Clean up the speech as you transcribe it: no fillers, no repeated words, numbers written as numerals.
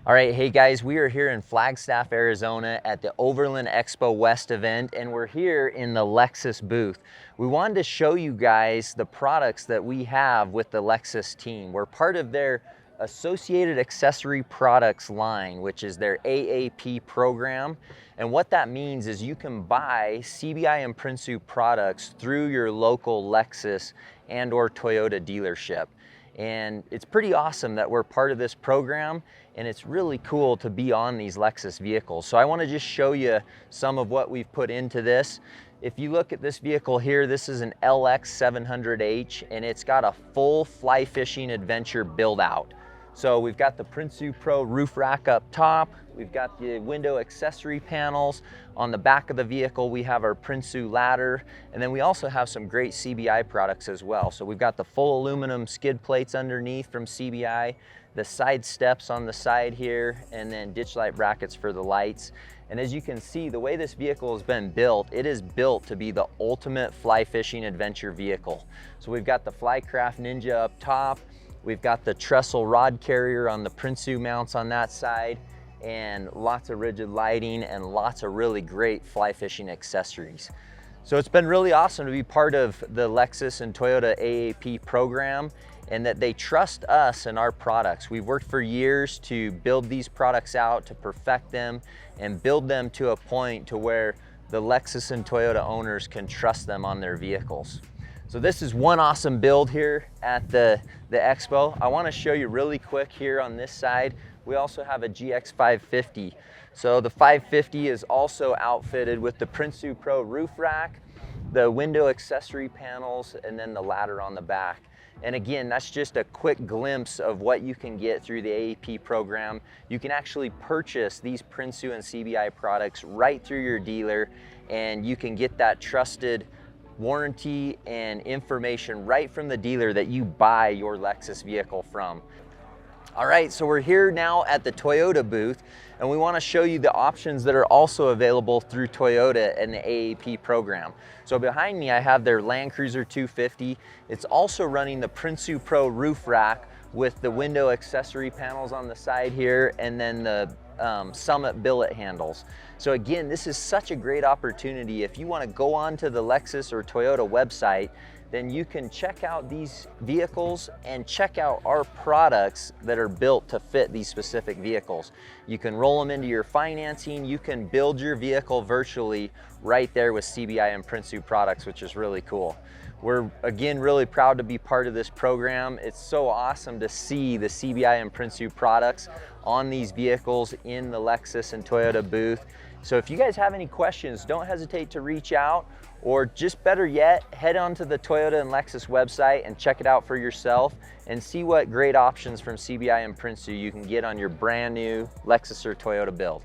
All right, hey guys, we are here in Flagstaff, Arizona at the Overland Expo West event, and we're here in the Lexus booth. We wanted to show you guys the products that we have with the Lexus team. We're part of their Associated Accessory Products line, which is their AAP program. And what that means is you can buy CBI and Prinsu products through your local Lexus and or Toyota dealership. And it's pretty awesome that we're part of this program, and it's really cool to be on these Lexus vehicles. So I want to just show you some of what we've put into this. If you look at this vehicle here, this is an LX 700H, and it's got a full fly fishing adventure build out. So we've got the Prinsu Pro roof rack up top. We've got the window accessory panels. On the back of the vehicle, we have our Prinsu ladder. And then we also have some great CBI products as well. So we've got the full aluminum skid plates underneath from CBI, the side steps on the side here, and then ditch light brackets for the lights. And as you can see, the way this vehicle has been built, it is built to be the ultimate fly fishing adventure vehicle. So we've got the Flycraft Ninja up top. We've got the trestle rod carrier on the Prinsu mounts on that side, and lots of rigid lighting and lots of really great fly fishing accessories. So it's been really awesome to be part of the Lexus and Toyota AAP program, and that they trust us and our products. We've worked for years to build these products out, to perfect them, and build them to a point to where the Lexus and Toyota owners can trust them on their vehicles. So this is one awesome build here at the expo. I want to show you really quick here on this side. We also have a GX 550. So the 550 is also outfitted with the Prinsu Pro roof rack, the window accessory panels, and then the ladder on the back. And again, that's just a quick glimpse of what you can get through the AAP program. You can actually purchase these Prinsu and CBI products right through your dealer, and you can get that trusted warranty and information right from the dealer that you buy your Lexus vehicle from. All right, so we're here now at the Toyota booth, and we want to show you the options that are also available through Toyota and the AAP program. So behind me, I have their Land Cruiser 250. It's also running the Prinsu Pro roof rack with the window accessory panels on the side here, and then the Summit billet handles. So again, this is such a great opportunity. If you want to go on to the Lexus or Toyota website, then you can check out these vehicles and check out our products that are built to fit these specific vehicles. You can roll them into your financing. You can build your vehicle virtually right there with CBI and Prinsu products, which is really cool. We're again really proud to be part of this program. It's so awesome to see the CBI and Prinsu products on these vehicles in the Lexus and Toyota booth. So if you guys have any questions, don't hesitate to reach out, or just better yet, head on to the Toyota and Lexus website and check it out for yourself and see what great options from CBI and Prinsu you can get on your brand new Lexus or Toyota build.